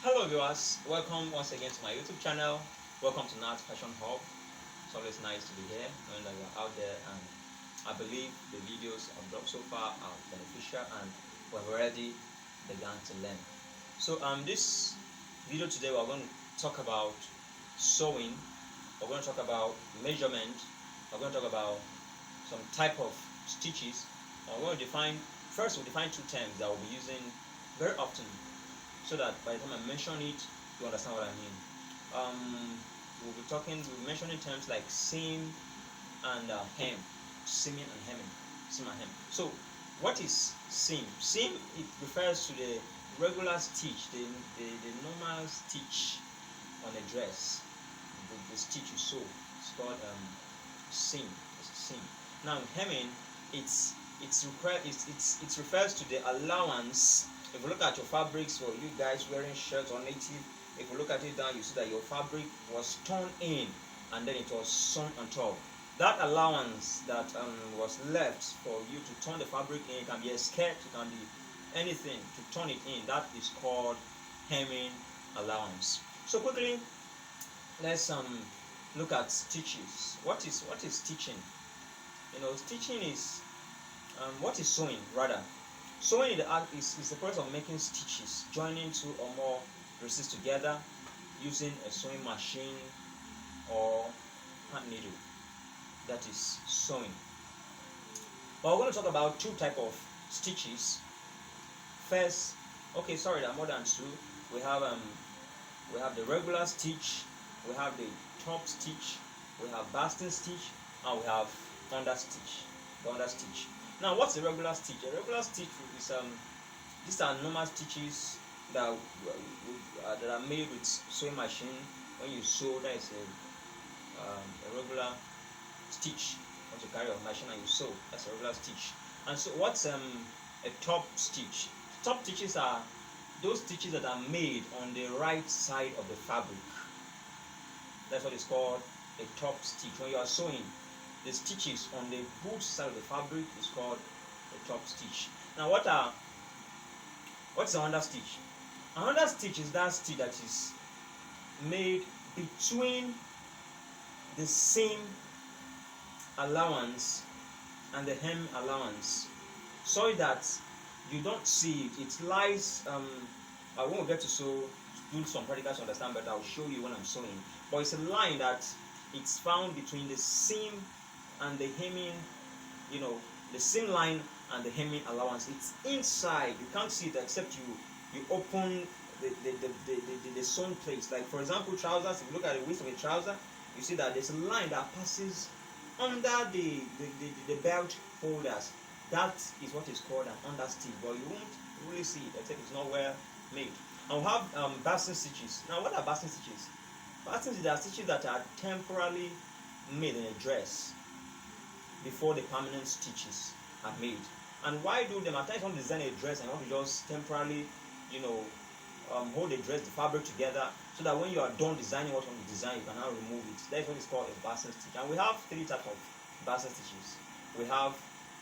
Hello viewers, welcome once again to my YouTube channel. Welcome to Nat Fashion Hub. It's always nice to be here, knowing that you're out there, and I believe the videos I've dropped so far are beneficial and we've already begun to learn. So this video today we're going to talk about sewing, we're going to talk about measurement, we're going to talk about some type of stitches, and we're going to define, first we'll define two terms that we'll be using very often, so that by the time I mention it, you understand what I mean. We'll be mentioning terms like seam and hem, seaming and hemming, seam and hem. So, what is seam? Seam, it refers to the regular stitch, the normal stitch on a dress, the stitch you sew. It's called seam. It's a seam. Now, hemming, it refers to the allowance. If you look at your fabrics for you guys wearing shirts or native, if you look at it down, you see that your fabric was torn in and then it was sewn on top. That allowance that was left for you to turn the fabric in, it can be a skirt, it can be anything to turn it in. That is called hemming allowance. So quickly, let's look at stitches. What is stitching? Stitching is what is sewing rather. Sewing in the art is the process of making stitches, joining two or more dresses together using a sewing machine or hand needle. That is sewing. But we're going to talk about two types of stitches. First, there are more than two. We have the regular stitch, we have the top stitch, we have basting stitch, and we have under stitch. The under stitch. Now, what's a regular stitch? A regular stitch is these are normal stitches that are made with sewing machine. When you sew, that is a regular stitch. Once you carry your machine and you sew, that's a regular stitch. And so, what's a top stitch? Top stitches are those stitches that are made on the right side of the fabric. That's what is called a top stitch. When you are sewing, the stitches on the good side of the fabric is called the top stitch. Now, what's the under stitch? Another stitch is that stitch that is made between the seam allowance and the hem allowance, so that you don't see it. It lies. I won't get to do some practicals to understand, but I'll show you when I'm sewing. But it's a line that it's found between the seam and the hemming, the seam line and the hemming allowance. It's inside. You can't see it except you open the sewn place. Like, for example, trousers. If you look at the waist of a trouser, you see that there's a line that passes under the belt holders. That is what is called an under stitch, but you won't really see it except it's not well made. And we have basting stitches. Now, what are basting stitches? Basting stitches are stitches that are temporarily made in a dress before the permanent stitches are made. And why do them? At times, you want to design a dress and you want to just temporarily, hold the dress, the fabric together, so that when you are done designing what you want to design, you can now remove it. That's what is called a basting stitch. And we have three types of basting stitches. We have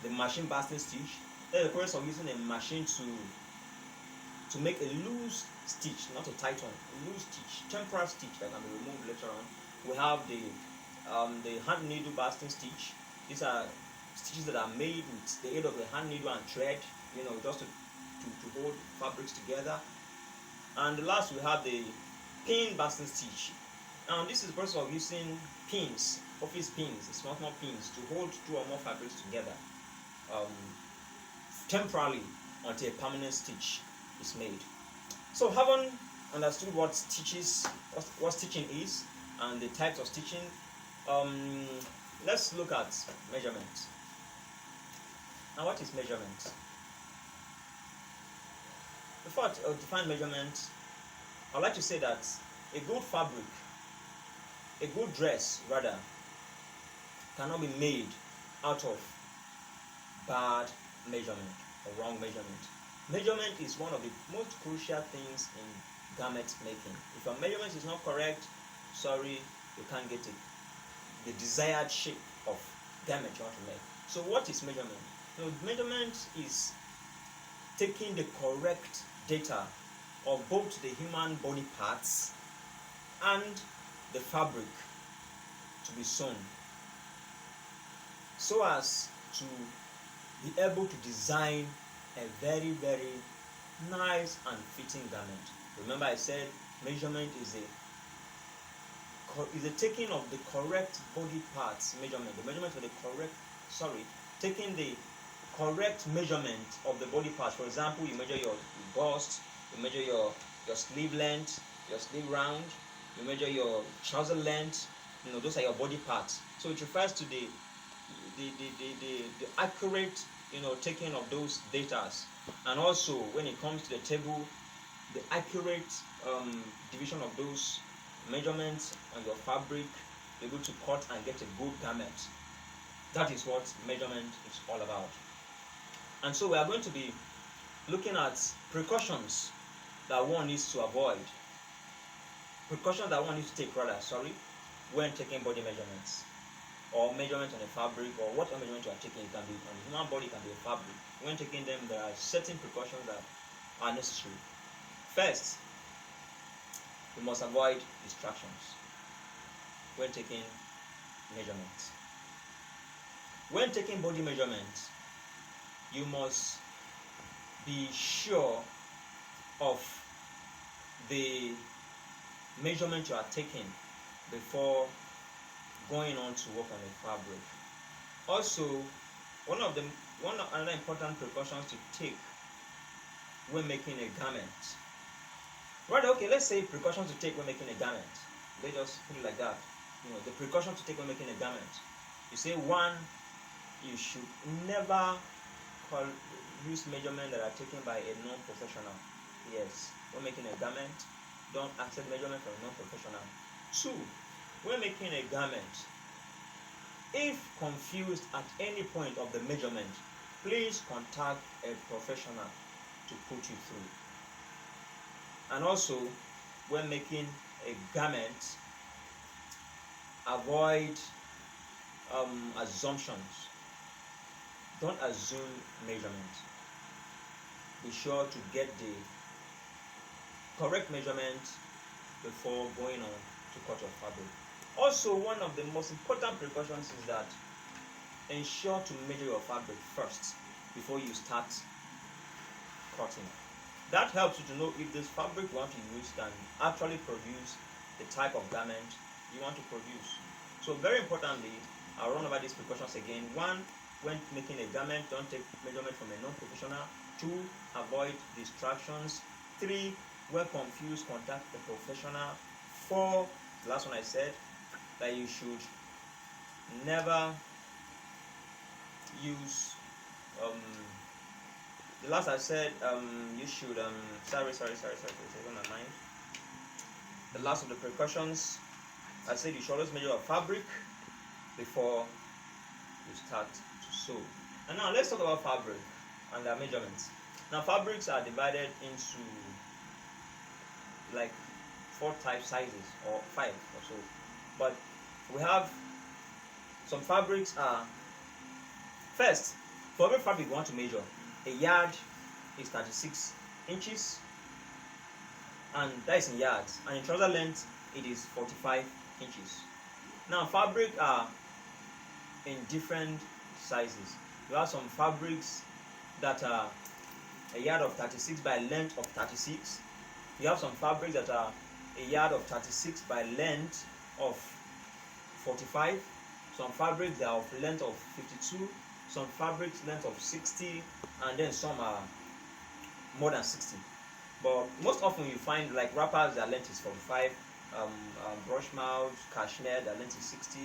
the machine basting stitch. That's the process of using a machine to make a loose stitch, not a tight one, a loose stitch, temporary stitch that can be removed later on. We have the hand needle basting stitch. These are stitches that are made with the aid of the hand needle and thread, just to hold fabrics together. And last, we have the pin basting stitch. Now, this is the process of using pins, office pins, small pins, to hold two or more fabrics together temporarily until a permanent stitch is made. So, having understood what stitching is and the types of stitching, let's look at measurement. Now, what is measurement? Before I define measurement, I'd like to say that a good fabric, a good dress rather, cannot be made out of bad measurement or wrong measurement. Measurement is one of the most crucial things in garment making. If your measurement is not correct, sorry, you can't get the desired shape of garment you want to make. So what is measurement? Measurement is taking the correct data of both the human body parts and the fabric to be sewn, so as to be able to design a very, very nice and fitting garment. Remember, I said measurement is the taking of the correct body parts measurement, the measurement of the correct, taking the correct measurement of the body parts. For example, you measure your bust, you measure your sleeve length, your sleeve round, you measure your trouser length. Those are your body parts. So it refers to the accurate, taking of those data, and also when it comes to the table, the accurate division of those measurements on your fabric, able to cut and get a good garment. That is what measurement is all about. And so we are going to be looking at precautions that one needs to avoid, precautions that one needs to take when taking body measurements or measurement on a fabric, or what measurement you are taking. It can be on the human body, it can be a fabric. When taking them, there are certain precautions that are necessary. First, you must avoid distractions when taking measurements. When taking body measurements, you must be sure of the measurement you are taking before going on to work on a fabric. Also, another important precautions to take when making a garment. Right, okay, let's say precautions to take when making a garment. Let's just put it like that. The precautions to take when making a garment. You say, one, you should never use measurements that are taken by a non-professional. Yes, when making a garment, don't accept measurement from a non-professional. Two, when making a garment, if confused at any point of the measurement, please contact a professional to put you through. And also, when making a garment, avoid assumptions. Don't assume measurement. Be sure to get the correct measurement before going on to cut your fabric. Also, one of the most important precautions is that ensure to measure your fabric first before you start cutting. That helps you to know if this fabric you want to use can actually produce the type of garment you want to produce. So very importantly, I'll run over these precautions again. One, when making a garment, don't take measurement from a non-professional. Two, avoid distractions. Three, when confused, contact the professional. Four, the last one I said, that you should never use the last I said you should sorry it's on my mind. The last of the precautions, I said you should always measure your fabric before you start to sew. And now let's talk about fabric and their measurements. Now fabrics are divided into like 4 type sizes, or 5 or so. But we have some fabrics are, first, for every fabric you want to measure, a yard is 36 inches, and that is in yards, and in trouser length it is 45 inches. Now fabric are in different sizes. You have some fabrics that are a yard of 36 by length of 36. You have some fabrics that are a yard of 36 by length of 45. Some fabrics that are of length of 52. Some fabrics length of 60, and then some are more than 60. But most often you find like wrappers, their length is 45. Brush mouth, cashmere, their length is 60.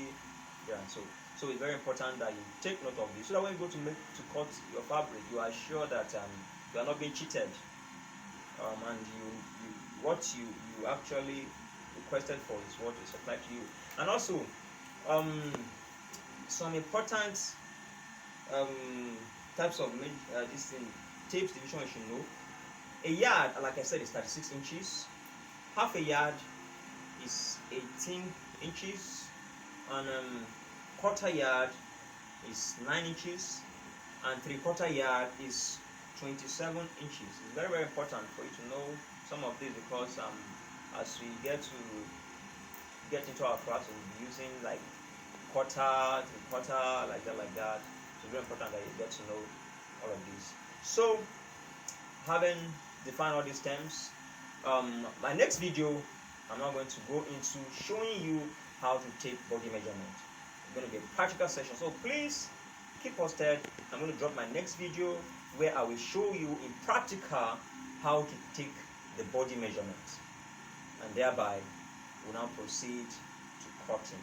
Yeah, so it's very important that you take note of this, so that when you go to cut your fabric, you are sure that you are not being cheated, and what you actually requested for is what is supplied to you. And also some important types of this thing, tapes division you should know. A yard, like I said, is 36 inches. Half a yard is 18 inches, and quarter yard is 9 inches, and 3/4 yard is 27 inches. It's very, very important for you to know some of this because as we get into our class, we'll be using like quarter to quarter, like that. So it's very important that you get to know all of these. So having defined all these terms, my next video, I'm not going to go into showing you how to take body measurement. It's going to be a practical session, so please keep posted. I'm going to drop my next video where I will show you in practical how to take the body measurement, and thereby we'll now proceed to cutting.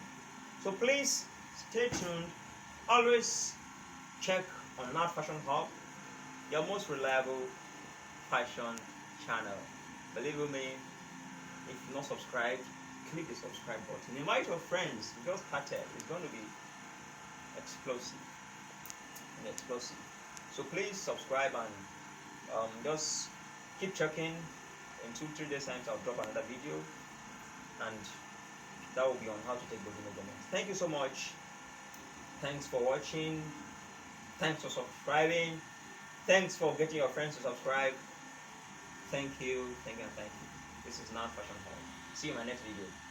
So please stay tuned. Always check on Mad Fashion Hub, your most reliable fashion channel. Believe me, if you're not subscribed, click the subscribe button. Invite your friends. We just started. It's going to be explosive. So please subscribe and just keep checking. In 2-3 days time I'll drop another video, and that will be on how to take body measurements. Thank you so much. Thanks for watching. Thanks for subscribing. Thanks for getting your friends to subscribe. Thank you. This is Mad Fashion Hall. See you in my next video.